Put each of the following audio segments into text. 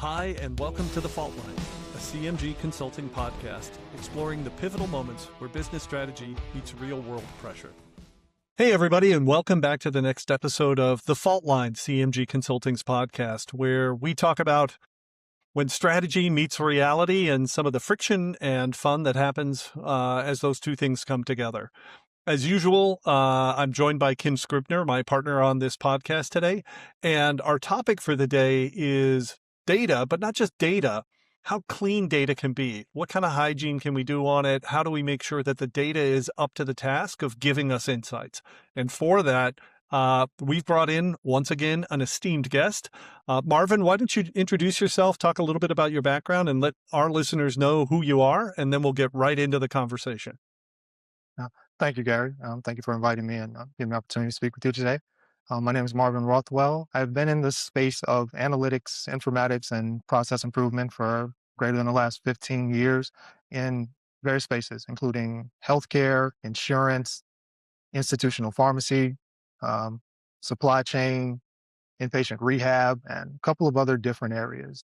Hi, and welcome to The Fault Line, a CMG consulting podcast exploring the pivotal moments where business strategy meets real-world pressure. Hey, everybody, and welcome back to the next episode of The Fault Line, CMG Consulting's podcast, where we talk about when strategy meets reality and some of the friction and fun that happens as those two things come together. As usual, I'm joined by Kim Scribner, my partner on this podcast today, and our topic for the day is data, but not just data, how clean data can be. What kind of hygiene can we do on it? How do we make sure that the data is up to the task of giving us insights? And for that, we've brought in, once again, an esteemed guest. Marvin, why don't you introduce yourself, talk a little bit about your background, and let our listeners know who you are, and then we'll get right into the conversation. Thank you, Gary. Thank you for inviting me and giving me the opportunity to speak with you today. My name is Marvin Rothwell. I've been in the space of analytics, informatics, and process improvement for greater than the last 15 years in various spaces, including healthcare, insurance, institutional pharmacy, um, supply chain, inpatient rehab, and a couple of other different areas.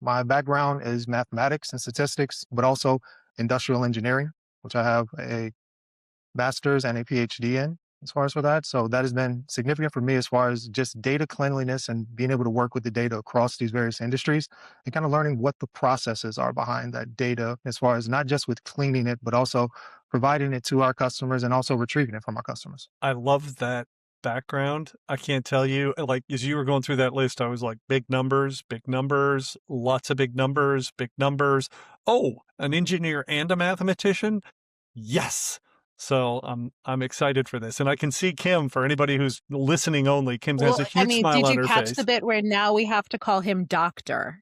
My background is mathematics and statistics, but also industrial engineering, which I have a master's and a PhD in as far as for that. So that has been significant for me as far as just data cleanliness and being able to work with the data across these various industries and kind of learning what the processes are behind that data as far as not just with cleaning it, but also providing it to our customers and also retrieving it from our customers. I love that background. I can't tell you, like, as you were going through that list, I was like, big numbers, lots of big numbers, big numbers. Oh, an engineer and a mathematician? Yes. So I'm excited for this. And I can see Kim, for anybody who's listening only, Kim has a huge smile did on you her catch face. the bit where now we have to call him doctor?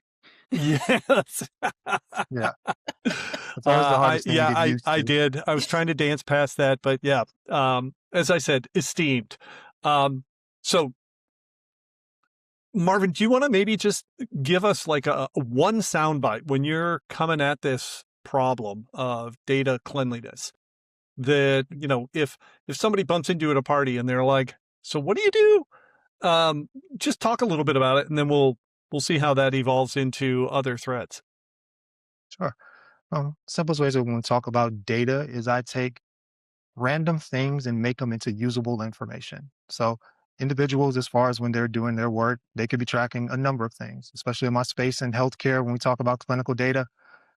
Yes. Yeah. It's always the hardest thing to get used to. I did. I was trying to dance past that, but yeah. As I said, esteemed. So Marvin, do you want to maybe just give us like a one soundbite when you're coming at this problem of data cleanliness? That, you know, if somebody bumps into you at a party and they're like, so what do you do? Just talk a little bit about it, and then we'll see how that evolves into other threads. Sure. Simplest ways that when we talk about data is I take random things and make them into usable information. So individuals, as far as when they're doing their work, they could be tracking a number of things, especially in my space in healthcare. When we talk about clinical data,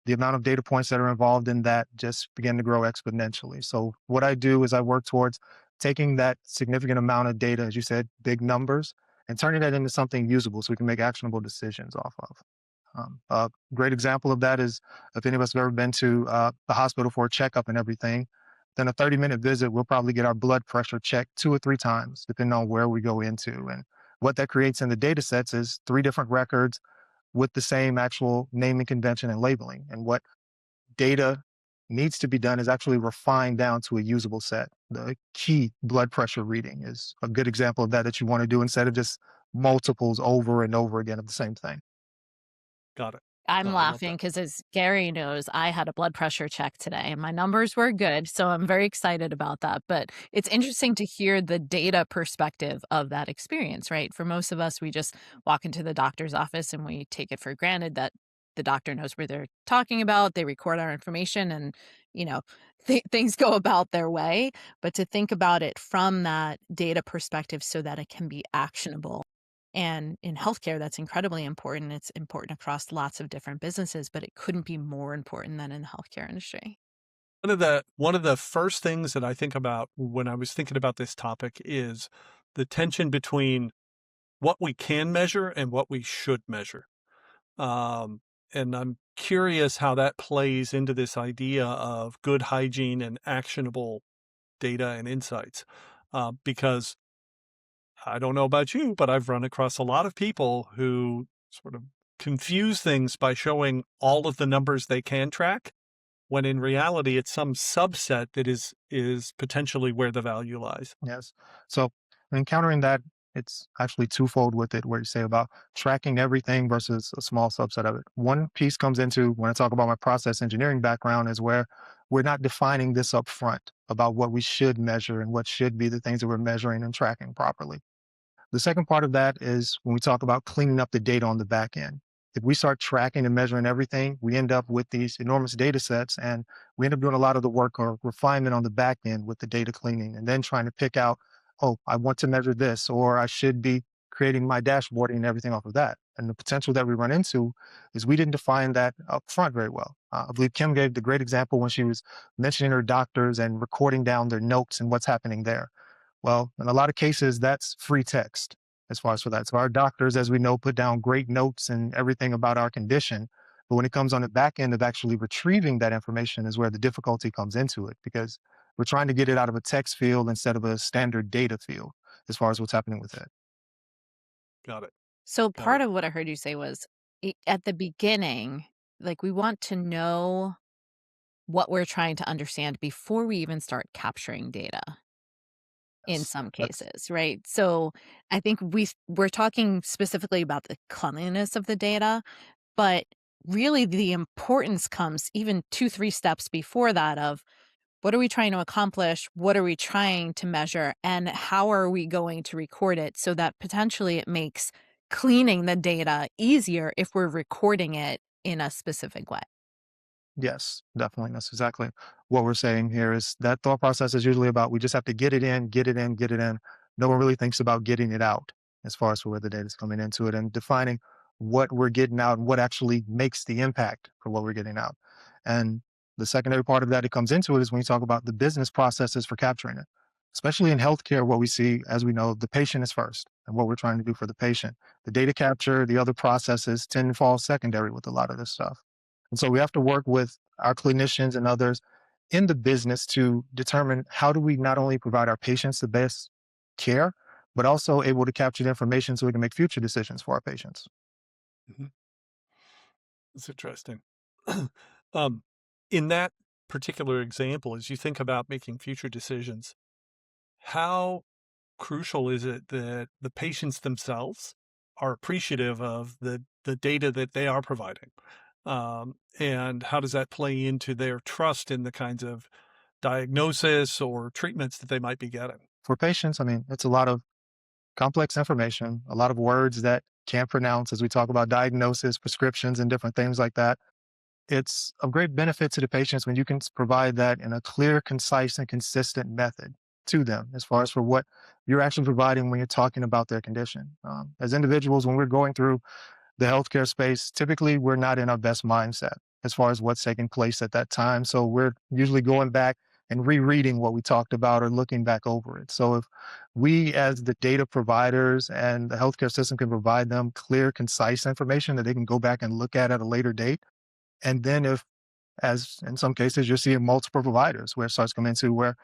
the amount of data points that are involved in that just begin to grow exponentially. So what I do is I work towards taking that significant amount of data, as you said, big numbers, and turning that into something usable so we can make actionable decisions off of. A great example of that is if any of us have ever been to the hospital for a checkup and everything, then a 30-minute visit, we'll probably get our blood pressure checked 2 or 3 times, depending on where we go into. And what that creates in the data sets is 3 different records with the same actual naming convention and labeling. And what data needs to be done is actually refined down to a usable set. The key blood pressure reading is a good example of that you want to do instead of just multiples over and over again of the same thing. Got it. I'm No, I love laughing that. because, as Gary knows, I had a blood pressure check today and my numbers were good. So I'm very excited about that. But it's interesting to hear the data perspective of that experience, right? For most of us, we just walk into the doctor's office and we take it for granted that the doctor knows what they're talking about. They record our information and, you know, things go about their way. But to think about it from that data perspective so that it can be actionable. And in healthcare, that's incredibly important. It's important across lots of different businesses, but it couldn't be more important than in the healthcare industry. One of the first things that I think about when I was thinking about this topic is the tension between what we can measure and what we should measure. And I'm curious how that plays into this idea of good hygiene and actionable data and insights. Because I don't know about you, but I've run across a lot of people who sort of confuse things by showing all of the numbers they can track, when in reality it's some subset that is potentially where the value lies. Yes. So encountering that, it's actually twofold with it, where you say about tracking everything versus a small subset of it. One piece comes into when I talk about my process engineering background is where we're not defining this up front about what we should measure and what should be the things that we're measuring and tracking properly. The second part of that is when we talk about cleaning up the data on the back end. if we start tracking and measuring everything, we end up with these enormous data sets, and we end up doing a lot of the work or refinement on the back end with the data cleaning and then trying to pick out, oh, I want to measure this, or I should be creating my dashboarding and everything off of that. And the potential that we run into is we didn't define that up front very well. I believe Kim gave the great example when she was mentioning her doctors and recording down their notes and what's happening there. Well, in a lot of cases, that's free text as far as for that. So our doctors, as we know, put down great notes and everything about our condition. But when it comes on the back end of actually retrieving that information is where the difficulty comes into it, because we're trying to get it out of a text field instead of a standard data field as far as what's happening with it. Got it. So Got part it. of what I heard you say was at the beginning, like we want to know what we're trying to understand before we even start capturing data in Yes, some that's cases, right? So I think we're talking specifically about the cleanliness of the data, but really the importance comes even 2 3 steps before that of what are we trying to accomplish? What are we trying to measure? And how are we going to record it so that potentially it makes cleaning the data easier if we're recording it in a specific way? Yes, definitely. That's exactly what we're saying here is that thought process is usually about we just have to get it in, get it in, get it in. No one really thinks about getting it out as far as for where the data is coming into it and defining what we're getting out and what actually makes the impact for what we're getting out. And the secondary part of that it comes into it is when you talk about the business processes for capturing it. Especially in healthcare, what we see, as we know, the patient is first and what we're trying to do for the patient. The data capture, the other processes tend to fall secondary with a lot of this stuff. And so we have to work with our clinicians and others in the business to determine how do we not only provide our patients the best care, but also able to capture the information so we can make future decisions for our patients. Mhm. That's interesting. um, in that particular example, as you think about making future decisions, how crucial is it that the patients themselves are appreciative of the data that they are providing? And how does that play into their trust in the kinds of diagnosis or treatments that they might be getting? For patients, I mean, it's a lot of complex information, a lot of words that can't pronounce as we talk about diagnosis, prescriptions, and different things like that. It's of great benefit to the patients when you can provide that in a clear, concise, and consistent method to them as far as for what you're actually providing when you're talking about their condition. As individuals, when we're going through the healthcare space, typically we're not in our best mindset as far as what's taking place at that time. So we're usually going back and rereading what we talked about or looking back over it. So if we, as the data providers and the healthcare system, can provide them clear, concise information that they can go back and look at a later date, and then if, as in some cases, you're seeing multiple providers where it starts coming into where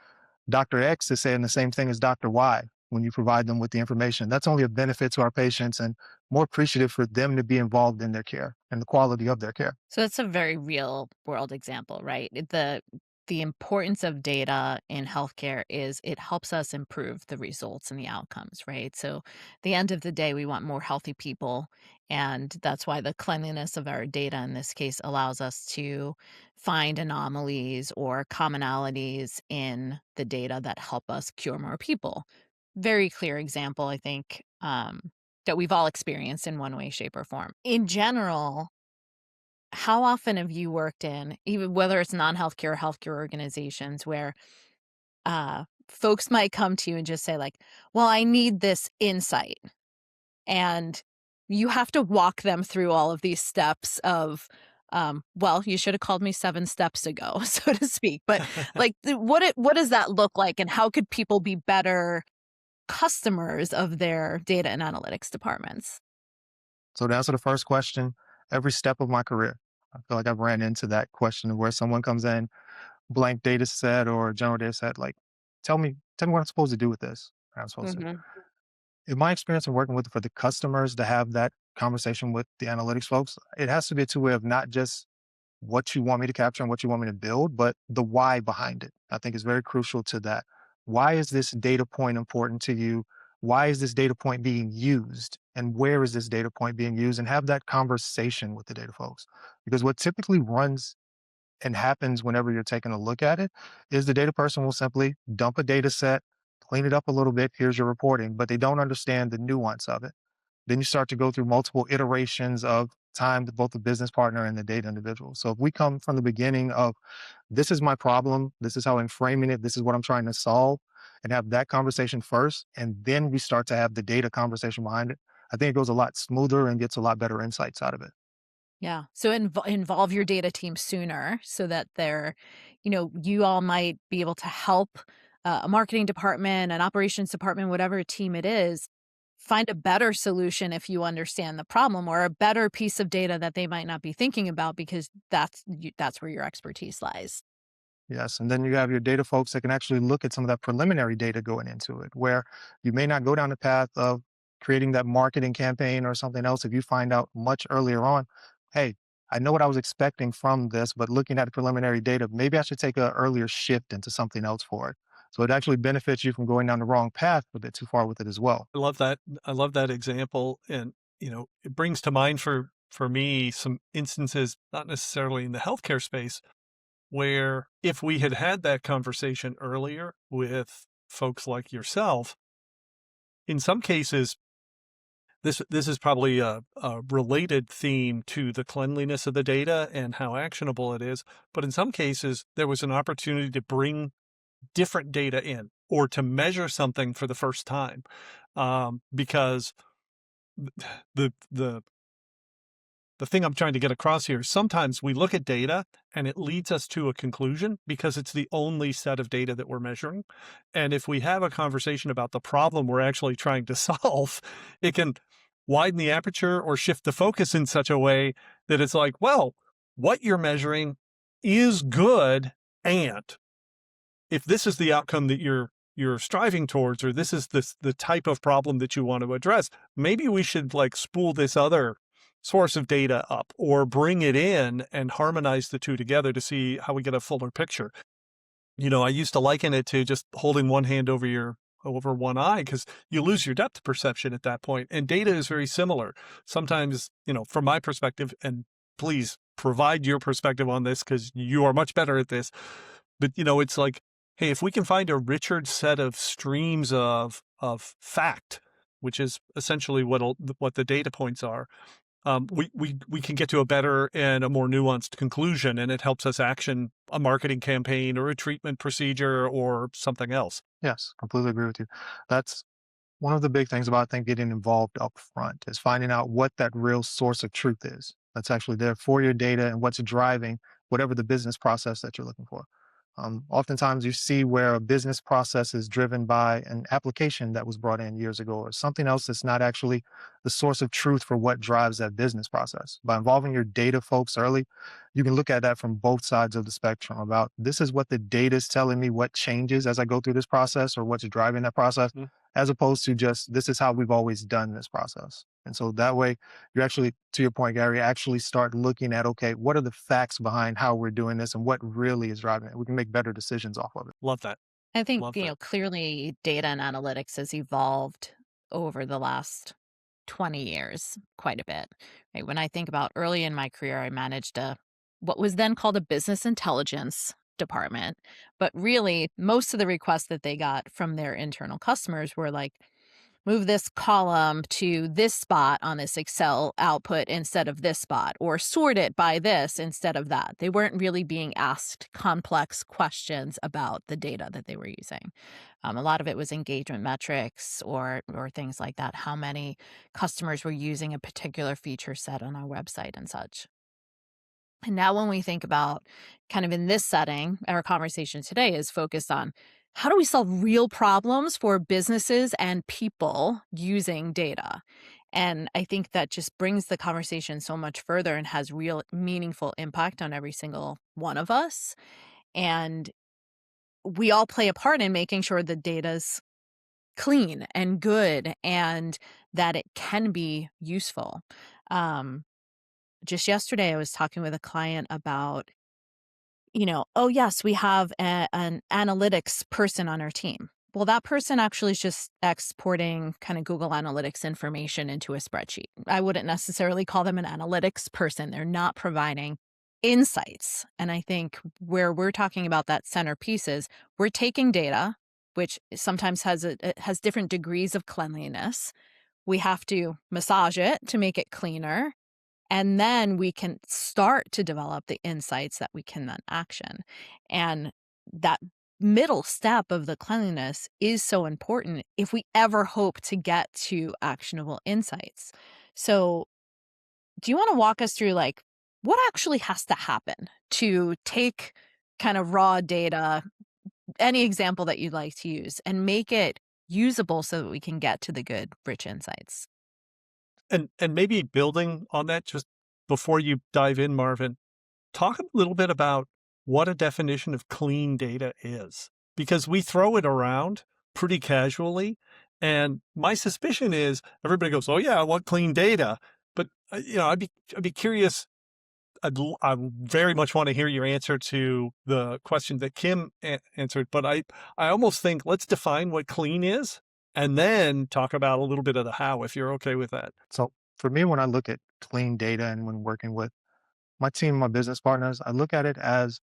Dr. X is saying the same thing as Dr. Y when you provide them with the information. That's only a benefit to our patients and more appreciative for them to be involved in their care and the quality of their care. So that's a very real world example, right? The importance of data in healthcare is it helps us improve the results and the outcomes, right? So the end of the day, we want more healthy people. And that's why the cleanliness of our data in this case allows us to find anomalies or commonalities in the data that help us cure more people. Very clear example, I think, that we've all experienced in one way, shape, or form. In general, how often have you worked in, even whether it's non-healthcare or healthcare organizations, where folks might come to you and just say, like, well, I need this insight. And you have to walk them through all of these steps of, well, you should have called me 7 steps ago, so to speak. But like, what does that look like, and how could people be better customers of their data and analytics departments? So to answer the first question, every step of my career, I feel like I've ran into that question where someone comes in, blank data set or general data set, like, tell me what I'm supposed to do with this. I'm supposed to. Mhm. In my experience of working with for the customers to have that conversation with the analytics folks, it has to be a two-way of not just what you want me to capture and what you want me to build, but the why behind it. I think is very crucial to that. Why is this data point important to you? Why is this data point being used? And where is this data point being used? And have that conversation with the data folks. Because what typically runs and happens whenever you're taking a look at it is the data person will simply dump a data set, clean it up a little bit. Here's your reporting, but they don't understand the nuance of it. Then you start to go through multiple iterations of time with both the business partner and the data individual. So if we come from the beginning of this is my problem, this is how I'm framing it, this is what I'm trying to solve, and have that conversation first, and then we start to have the data conversation behind it, I think it goes a lot smoother and gets a lot better insights out of it. Yeah. So involve your data team sooner so that you all might be able to help a marketing department, an operations department, whatever team it is, find a better solution if you understand the problem or a better piece of data that they might not be thinking about because that's where your expertise lies. Yes, and then you have your data folks that can actually look at some of that preliminary data going into it, where you may not go down the path of creating that marketing campaign or something else if you find out much earlier on, hey, I know what I was expecting from this, but looking at the preliminary data, maybe I should take an earlier shift into something else for it. So it actually benefits you from going down the wrong path a bit too far with it as well. I love that. I love that example. And, it brings to mind for me some instances, not necessarily in the healthcare space, where if we had had that conversation earlier with folks like yourself, in some cases, this is probably a related theme to the cleanliness of the data and how actionable it is. But in some cases, there was an opportunity to bring different data in or to measure something for the first time, because the the the thing I'm trying to get across here is sometimes we look at data and it leads us to a conclusion because it's the only set of data that we're measuring. And if we have a conversation about the problem we're actually trying to solve, it can widen the aperture or shift the focus in such a way that it's like, well, what you're measuring is good. And if this is the outcome that you're striving towards, or this is the type of problem that you want to address, maybe we should like spool this other source of data up or bring it in and harmonize the two together to see how we get a fuller picture. I used to liken it to just holding one hand over one eye because you lose your depth perception at that point. And data is very similar. Sometimes, from my perspective, and please provide your perspective on this because you are much better at this. But it's like, hey, if we can find a richer set of streams of fact, which is essentially what the data points are, we can get to a better and a more nuanced conclusion, and it helps us action a marketing campaign or a treatment procedure or something else. Yes, completely agree with you. That's one of the big things about, I think, getting involved up front is finding out what that real source of truth is that's actually there for your data and what's driving whatever the business process that you're looking for. Oftentimes, you see where a business process is driven by an application that was brought in years ago or something else that's not actually the source of truth for what drives that business process. By involving your data folks early, you can look at that from both sides of the spectrum about this is what the data is telling me what changes as I go through this process or what's driving that process, as opposed to just this is how we've always done this process. And so that way, you actually, to your point, Gary, actually start looking at, okay, what are the facts behind how we're doing this and what really is driving it? We can make better decisions off of it. Love that. I think, Love that. clearly data and analytics has evolved over the last 20 years quite a bit. Right? When I think about early in my career, I managed what was then called a business intelligence department. But really, most of the requests that they got from their internal customers were like, move this column to this spot on this Excel output instead of this spot, or sort it by this instead of that. They weren't really being asked complex questions about the data that they were using. A lot of it was engagement metrics or things like that, how many customers were using a particular feature set on our website and such. And now when we think about kind of in this setting, our conversation today is focused on how do we solve real problems for businesses and people using data? And I think that just brings the conversation so much further and has real meaningful impact on every single one of us. And we all play a part in making sure the data's clean and good and that it can be useful. Um, just yesterday, I was talking with a client about oh, yes, we have an analytics person on our team. Well, that person actually is just exporting kind of Google Analytics information into a spreadsheet. I wouldn't necessarily call them an analytics person. They're not providing insights. And I think where we're talking about that centerpiece is we're taking data, which sometimes it has different degrees of cleanliness. We have to massage it to make it cleaner. And then we can start to develop the insights that we can then action. And that middle step of the cleanliness is so important if we ever hope to get to actionable insights. So, do you want to walk us through like what actually has to happen to take kind of raw data, any example that you'd like to use, and make it usable so that we can get to the good, rich insights? And maybe building on that, just before you dive in, Marvin, talk a little bit about what a definition of clean data is, because we throw it around pretty casually. And my suspicion is everybody goes, "Oh yeah, I want clean data." But I'd be curious. I very much want to hear your answer to the question that Kim answered. But I almost think let's define what clean is, and then talk about a little bit of the how, if you're okay with that. So for me, when I look at clean data and when working with my team, my business partners, I look at it as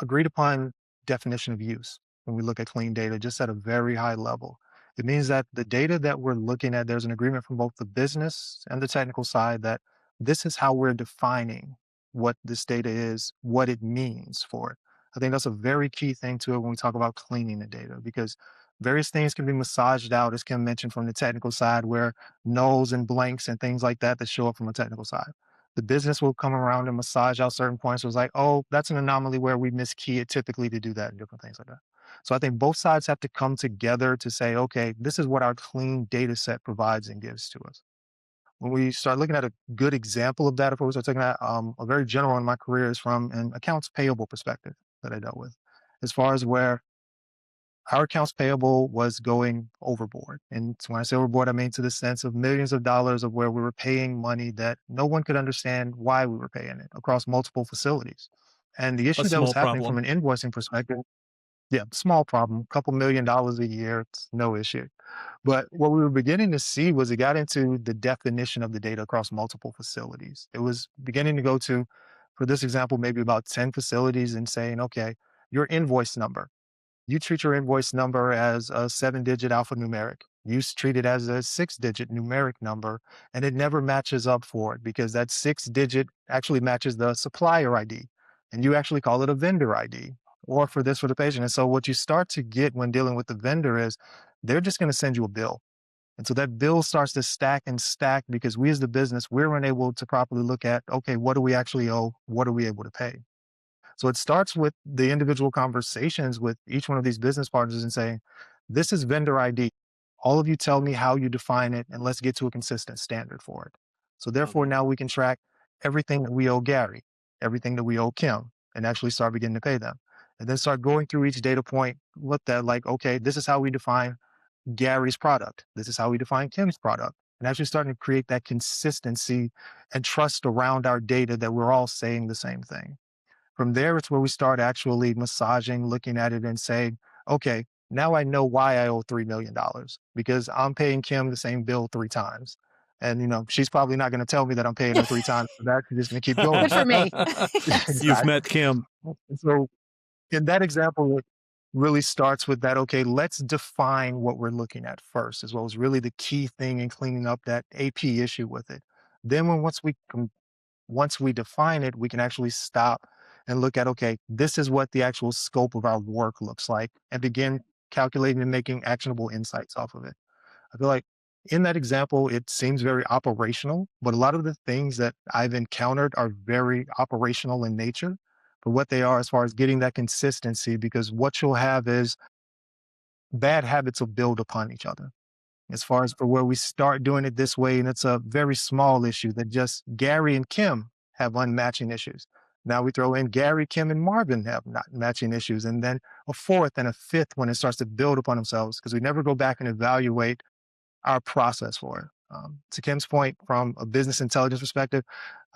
agreed upon definition of use when we look at clean data, just at a very high level. It means that the data that we're looking at, there's an agreement from both the business and the technical side that this is how we're defining what this data is, what it means for it. I think that's a very key thing to it when we talk about cleaning the data, because various things can be massaged out, as Kim mentioned, from the technical side, where nulls and blanks and things like that show up from a technical side. The business will come around and massage out certain points. So it's like, oh, that's an anomaly where we miskey it typically to do that and different things like that. So I think both sides have to come together to say, okay, this is what our clean data set provides and gives to us. When we start looking at a good example of that, if we start taking that, a very general in my career is from an accounts payable perspective that I dealt with, as far as where our accounts payable was going overboard. And when I say overboard, I mean to the sense of millions of dollars of where we were paying money that no one could understand why we were paying it across multiple facilities. And the A issue that was small happening from problem. an invoicing perspective, yeah, small problem, couple $1 million a year, it's no issue. But what we were beginning to see was it got into the definition of the data across multiple facilities. It was beginning to go to, for this example, maybe about 10 facilities and saying, okay, your invoice number, you treat your invoice number as a 7-digit alphanumeric. You treat it as a 6-digit numeric number, and it never matches up for it because that 6-digit actually matches the supplier ID, and you actually call it a vendor ID, or for this for the patient. And so what you start to get when dealing with the vendor is they're just going to send you a bill. And so that bill starts to stack and stack because we as the business, we're unable to properly look at, okay, what do we actually owe? What are we able to pay? So it starts with the individual conversations with each one of these business partners and saying, this is vendor ID. All of you tell me how you define it, and let's get to a consistent standard for it. So therefore, Mhm. now we can track everything that we owe Gary, everything that we owe Kim, and actually start beginning to pay them. And then start going through each data point, look at like, okay, this is how we define Gary's product. This is how we define Kim's product. And actually starting to create that consistency and trust around our data that we're all saying the same thing. From there, it's where we start actually massaging, looking at it and saying, okay, now I know why I owe $3 million because I'm paying Kim the same bill 3 times. And, she's probably not going to tell me that I'm paying her 3 times for that. She's just going to keep Good going. for me. Yes. You've met Exactly. Kim. And so in that example, it really starts with that, okay, let's define what we're looking at first, as well as really the key thing in cleaning up that AP issue with it. Then once we define it, we can actually stop and look at, okay, this is what the actual scope of our work looks like and begin calculating and making actionable insights off of it. I feel like in that example, it seems very operational, but a lot of the things that I've encountered are very operational in nature for what they are as far as getting that consistency, because what you'll have is bad habits will build upon each other as far as for where we start doing it this way, and it's a very small issue that just Gary and Kim have unmatching issues. Now we throw in Gary, Kim, and Marvin have not matching issues, and then a fourth and a fifth when it starts to build upon themselves because we never go back and evaluate our process for it. To Kim's point, from a business intelligence perspective,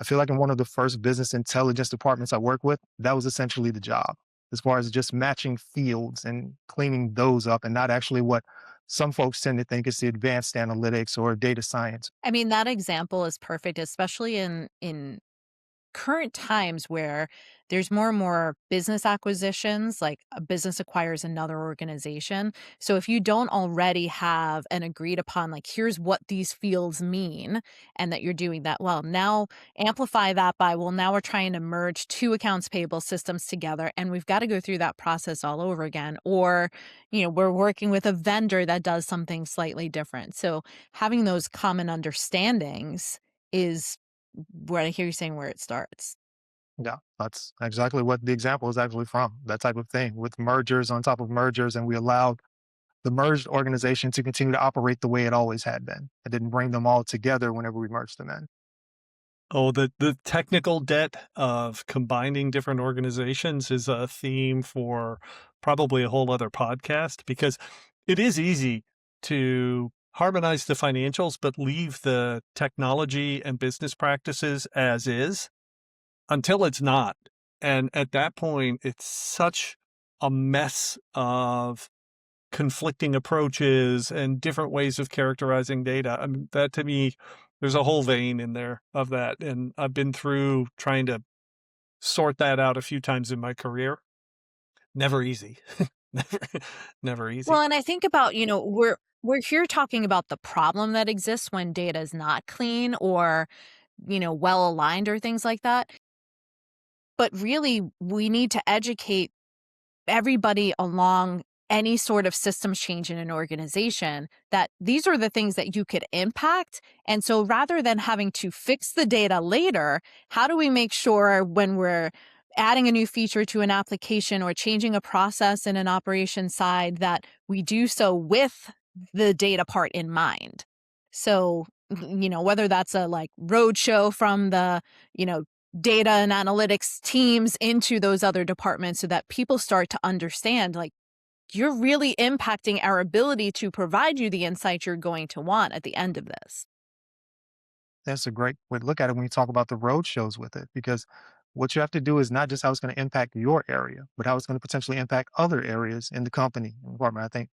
I feel like in one of the first business intelligence departments I worked with, that was essentially the job, as far as just matching fields and cleaning those up, and not actually what some folks tend to think is the advanced analytics or data science. I mean, that example is perfect, especially in current times where there's more and more business acquisitions, like a business acquires another organization. So if you don't already have an agreed upon, like, here's what these fields mean, and that you're doing that well, now amplify that by, well, now we're trying to merge two accounts payable systems together, and we've got to go through that process all over again. Or, we're working with a vendor that does something slightly different. So having those common understandings is where I hear you saying where it starts. Yeah, that's exactly what the example is actually from, that type of thing with mergers on top of mergers. And we allowed the merged organization to continue to operate the way it always had been. It didn't bring them all together whenever we merged them in. Oh, the technical debt of combining different organizations is a theme for probably a whole other podcast, because it is easy to harmonize the financials, but leave the technology and business practices as is until it's not. And at that point, it's such a mess of conflicting approaches and different ways of characterizing data. I mean, that to me, there's a whole vein in there of that. And I've been through trying to sort that out a few times in my career. Never easy. never, never Well, easy. and I think about, we're here talking about the problem that exists when data is not clean or, well aligned or things like that. But really, we need to educate everybody along any sort of systems change in an organization that these are the things that you could impact. And so rather than having to fix the data later, how do we make sure when we're adding a new feature to an application or changing a process in an operation side that we do so with the data part in mind? So, whether that's a like roadshow from the, you know, data and analytics teams into those other departments so that people start to understand, like, you're really impacting our ability to provide you the insight you're going to want at the end of this. That's a great way to look at it when you talk about the road shows with it, because what you have to do is not just how it's going to impact your area, but how it's going to potentially impact other areas in the company and department. I think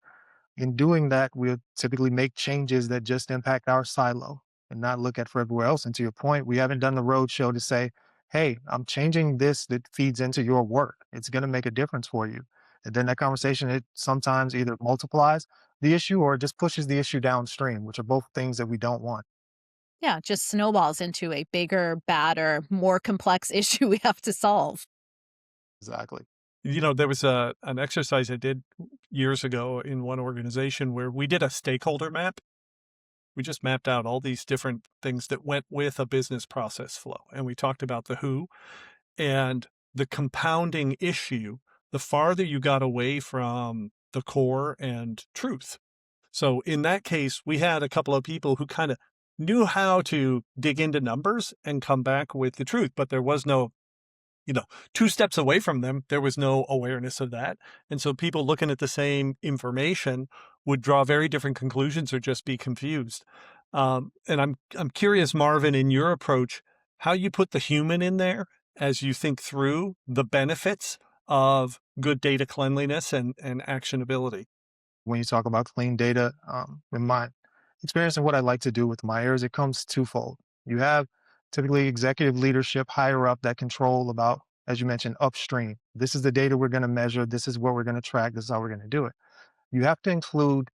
in doing that, we'll typically make changes that just impact our silo and not look at for everywhere else. And to your point, we haven't done the road show to say, hey, I'm changing this that feeds into your work. It's going to make a difference for you. And then that conversation, it sometimes either multiplies the issue or it just pushes the issue downstream, which are both things that we don't want. Yeah, just snowballs into a bigger, badder, more complex issue we have to solve. Exactly. There was an exercise I did years ago in one organization where we did a stakeholder map. We just mapped out all these different things that went with a business process flow. And we talked about the who and the compounding issue, the farther you got away from the core and truth. So in that case, we had a couple of people who kind of knew how to dig into numbers and come back with the truth, but there was no, two steps away from them, there was no awareness of that. And so people looking at the same information would draw very different conclusions or just be confused. And I'm curious, Marvin, in your approach, how you put the human in there as you think through the benefits of good data cleanliness and actionability. When you talk about clean data, in my experience and what I like to do with my areas, it comes twofold. You have typically executive leadership higher up that control about, as you mentioned, upstream. This is the data we're going to measure. This is what we're going to track. This is how we're going to do it. You have to include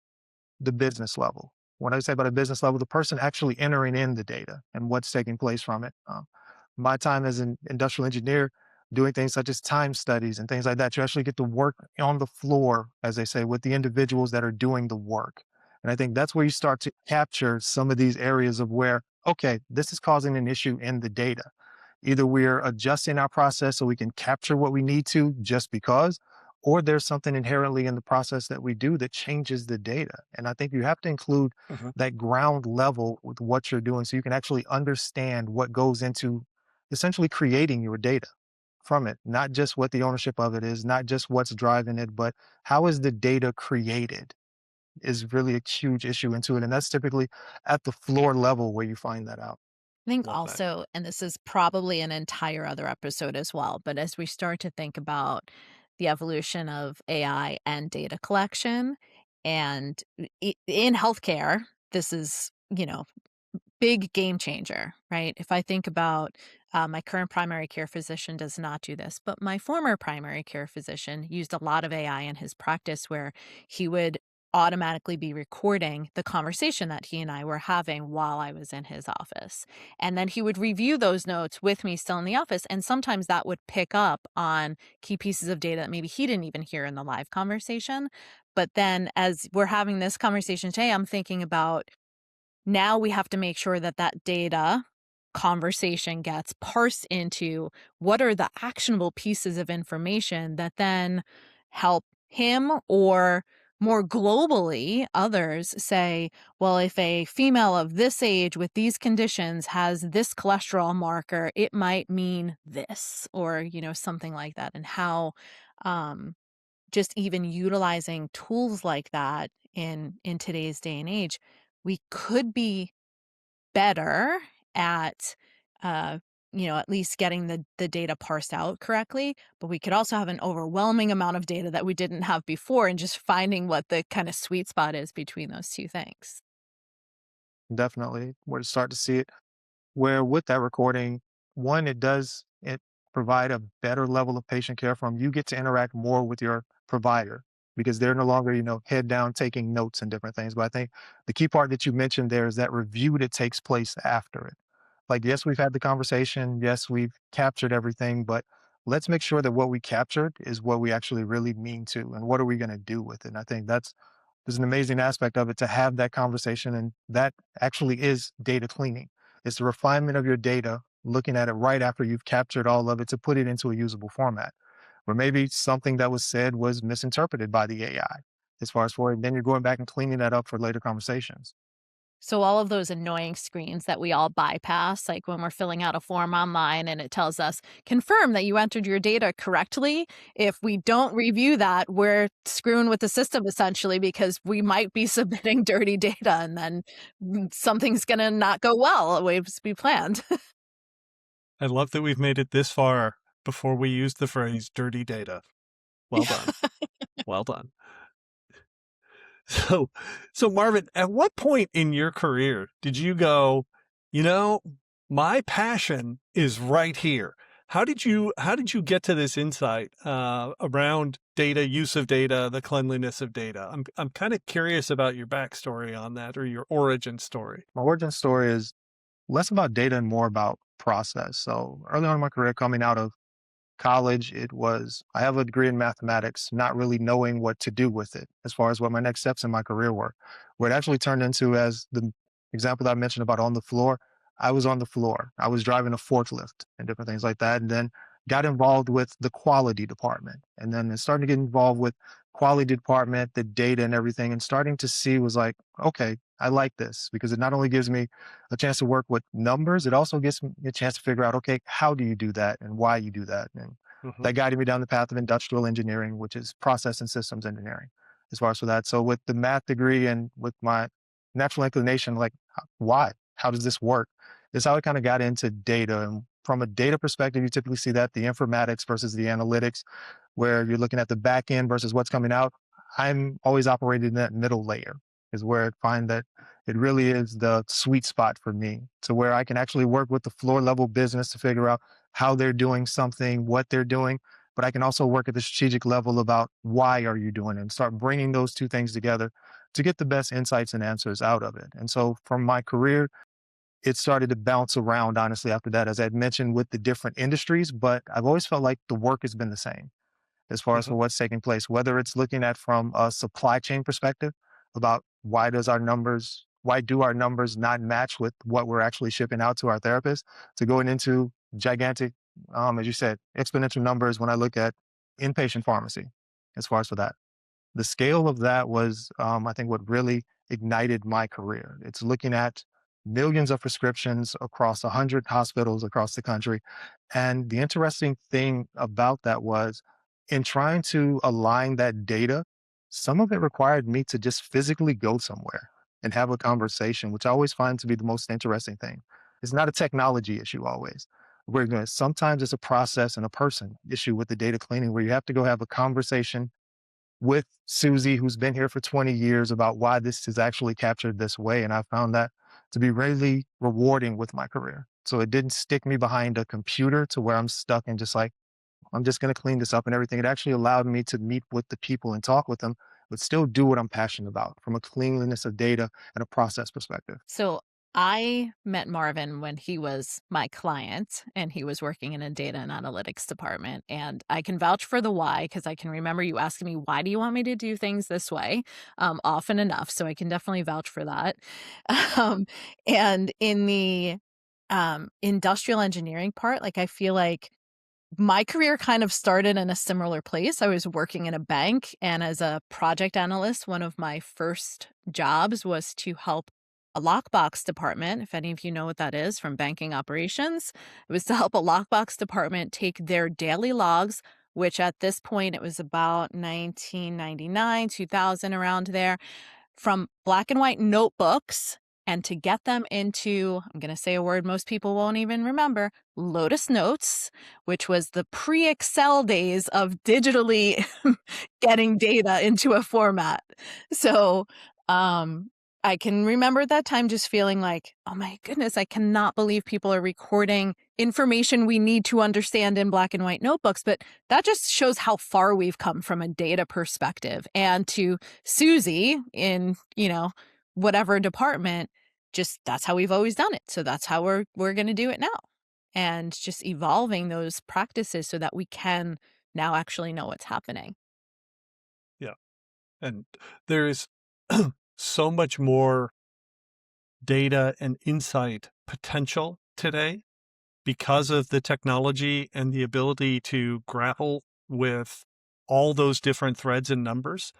the business level. When I say about a business level, the person actually entering in the data and what's taking place from it. My time as an industrial engineer, doing things such as time studies and things like that, you actually get to work on the floor, as they say, with the individuals that are doing the work. And I think that's where you start to capture some of these areas of where, okay, this is causing an issue in the data. Either we're adjusting our process so we can capture what we need to just because, or there's something inherently in the process that we do that changes the data. And I think you have to include Mhm. that ground level with what you're doing so you can actually understand what goes into essentially creating your data from it, not just what the ownership of it is, not just what's driving it, but how is the data created is really a huge issue into it. And that's typically at the floor level where you find that out. I think Love that. also, and this is probably an entire other episode as well, but as we start to think about the evolution of AI and data collection, and in healthcare, this is, big game changer, right? If I think about My current primary care physician does not do this, but my former primary care physician used a lot of AI in his practice where he would automatically be recording the conversation that he and I were having while I was in his office. And then he would review those notes with me still in the office. And sometimes that would pick up on key pieces of data that maybe he didn't even hear in the live conversation. But then as we're having this conversation today, I'm thinking about now we have to make sure that that data conversation gets parsed into what are the actionable pieces of information that then help him or more globally others say, well, if a female of this age with these conditions has this cholesterol marker, it might mean this, or something like that. And how um, just even utilizing tools like that in today's day and age, we could be better at uh at least getting the data parsed out correctly, but we could also have an overwhelming amount of data that we didn't have before, and just finding what the kind of sweet spot is between those two things. Definitely. We're to start to see it where with that recording, one, it provide a better level of patient care from you get to interact more with your provider because they're no longer, head down taking notes and different things. But I think the key part that you mentioned there is that review that takes place after it. Like, yes, we've had the conversation. Yes, we've captured everything, but let's make sure that what we captured is what we actually really mean to and what are we going to do with it. And I think there's an amazing aspect of it to have that conversation. And that actually is data cleaning. It's the refinement of your data, looking at it right after you've captured all of it to put it into a usable format. Where maybe something that was said was misinterpreted by the AI as far as for it. Then you're going back and cleaning that up for later conversations. So all of those annoying screens that we all bypass, like when we're filling out a form online and it tells us, confirm that you entered your data correctly. If we don't review that, we're screwing with the system essentially, because we might be submitting dirty data, and then something's going to not go well the way we planned. I love that we've made it this far before we use the phrase dirty data. Well done. Well done. So, so Marvin, at what point in your career did you go, you know, my passion is right here? How did you get to this insight around data, use of data, the cleanliness of data? I'm kind of curious about your backstory on that, or your origin story. My origin story is less about data and more about process. So early on in my career, coming out of college, I have a degree in mathematics, not really knowing what to do with it as far as what my next steps in my career were. Where it actually turned into, as the example that I mentioned about on the floor, I was on the floor. I was driving a forklift and different things like that. And then got involved with the quality department. And then it started to get involved with quality department, the data and everything, and starting to see was like, okay, I like this because it not only gives me a chance to work with numbers, it also gives me a chance to figure out, okay, how do you do that and why you do that? And Hmm. that guided me down the path of industrial engineering, which is process and systems engineering, as far as for that. So with the math degree and with my natural inclination, like why? How does this work? Is how I kind of got into data. And from a data perspective, you typically see that the informatics versus the analytics, where you're looking at the back end versus what's coming out. I'm always operating in that middle layer is where I find that it really is the sweet spot for me to where I can actually work with the floor level business to figure out how they're doing something, what they're doing, but I can also work at the strategic level about why are you doing it and start bringing those two things together to get the best insights and answers out of it. And so from my career, it started to bounce around honestly after that, as I had mentioned with the different industries, but I've always felt like the work has been the same as far as Hmm. for what's taking place, whether it's looking at from a supply chain perspective about why do our numbers not match with what we're actually shipping out to our therapists, to going into gigantic, as you said, exponential numbers when I look at inpatient pharmacy as far as for that. The scale of that was, I think, what really ignited my career. It's looking at millions of prescriptions across 100 hospitals across the country. And the interesting thing about that was in trying to align that data, some of it required me to just physically go somewhere and have a conversation, which I always find to be the most interesting thing. It's not a technology issue always. Sometimes it's a process and a person issue with the data cleaning where you have to go have a conversation with Susie, who's been here for 20 years, about why this is actually captured this way. And I found that to be really rewarding with my career. So it didn't stick me behind a computer to where I'm stuck and just like, I'm just going to clean this up and everything. It actually allowed me to meet with the people and talk with them, but still do what I'm passionate about from a cleanliness of data and a process perspective. So I met Marvin when he was my client and he was working in a data and analytics department. And I can vouch for the why because I can remember you asking me, why do you want me to do things this way? Often enough. So I can definitely vouch for that. Um, and in the industrial engineering part, like I feel like my career kind of started in a similar place. I was working in a bank, and as a project analyst, one of my first jobs was to help a lockbox department. If any of you know what that is from banking operations, it was to help a lockbox department take their daily logs, which at this point it was about 1999, 2000, around there, from black and white notebooks and to get them into, I'm going to say a word most people won't even remember, Lotus Notes, which was the pre-Excel days of digitally getting data into a format. So, I can remember at that time just feeling like, oh my goodness, I cannot believe people are recording information we need to understand in black and white notebooks. But that just shows how far we've come from a data perspective. And to Susie in, whatever department, just that's how we've always done it. So that's how we're going to do it now. And just evolving those practices so that we can now actually know what's happening. Yeah. And there's so much more data and insight potential today because of the technology and the ability to grapple with all those different threads and numbers.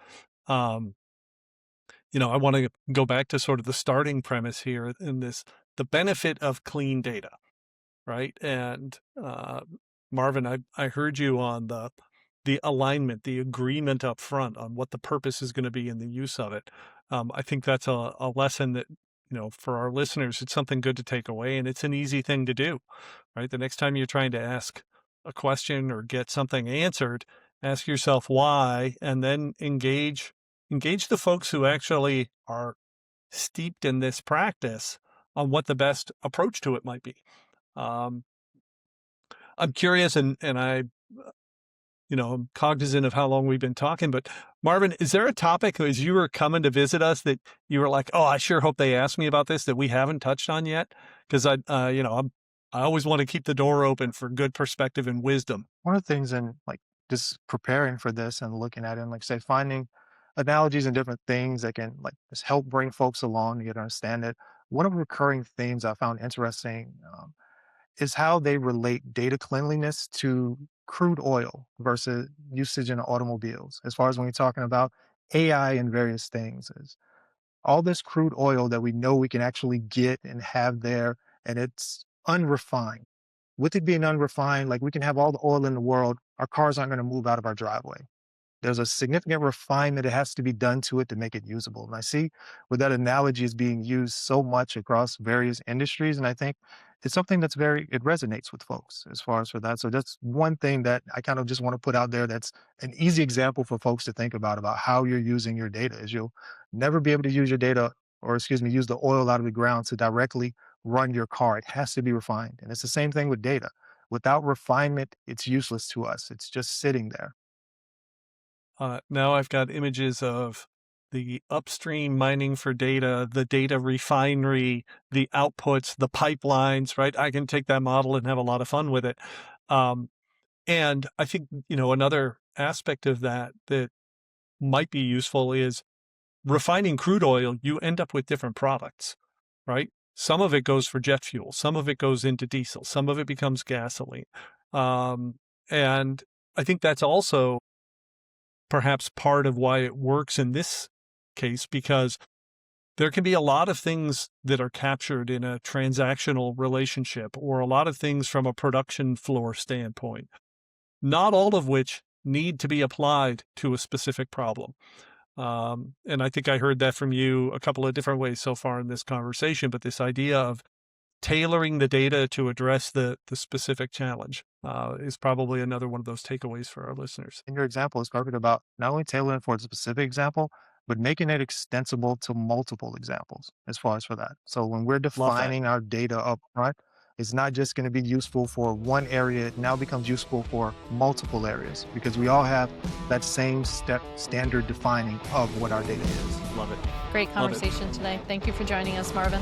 Um, I want to go back to sort of the starting premise here in this, the benefit of clean data, right? And Marvin, I heard you on the alignment, the agreement up front on what the purpose is going to be and the use of it. I think that's a lesson that, for our listeners, it's something good to take away, and it's an easy thing to do, right? The next time you're trying to ask a question or get something answered, ask yourself why, and then engage the folks who actually are steeped in this practice on what the best approach to it might be. Um, I'm curious, and I'm cognizant of how long we've been talking, but Marvin, is there a topic as you were coming to visit us that you were like, oh, I sure hope they ask me about this that we haven't touched on yet? Because I always want to keep the door open for good perspective and wisdom. One of the things in like just preparing for this and looking at it and like say finding analogies and different things that can like just help bring folks along to get to understand it. One of the recurring themes I found interesting is how they relate data cleanliness to crude oil versus usage in automobiles. As far as when you're talking about AI and various things, is all this crude oil that we know we can actually get and have there, and it's unrefined. With it being unrefined, like we can have all the oil in the world, our cars aren't going to move out of our driveway. There's a significant refinement that has to be done to it to make it usable. And I see where that analogy is being used so much across various industries. And I think it's something that's it resonates with folks as far as for that. So that's one thing that I kind of just want to put out there that's an easy example for folks to think about how you're using your data is you'll never be able to use your data or excuse me, use the oil out of the ground to directly run your car. It has to be refined. And it's the same thing with data. Without refinement, it's useless to us. It's just sitting there. Now I've got images of the upstream mining for data, the data refinery, the outputs, the pipelines, right? I can take that model and have a lot of fun with it. And I think, another aspect of that might be useful is refining crude oil. You end up with different products, right? Some of it goes for jet fuel. Some of it goes into diesel. Some of it becomes gasoline. And I think that's also perhaps part of why it works in this case, because there can be a lot of things that are captured in a transactional relationship or a lot of things from a production floor standpoint, not all of which need to be applied to a specific problem. And I think I heard that from you a couple of different ways so far in this conversation, but this idea of tailoring the data to address the specific challenge is probably another one of those takeaways for our listeners. And your example is perfect about not only tailoring for a specific example, but making it extensible to multiple examples as far as for that. So when we're Love that. defining our data up front, It's not just going to be useful for one area, it now becomes useful for multiple areas because we all have that same standard defining of what our data is. Love it. Great Love it. conversation today. Thank you for joining us, Marvin.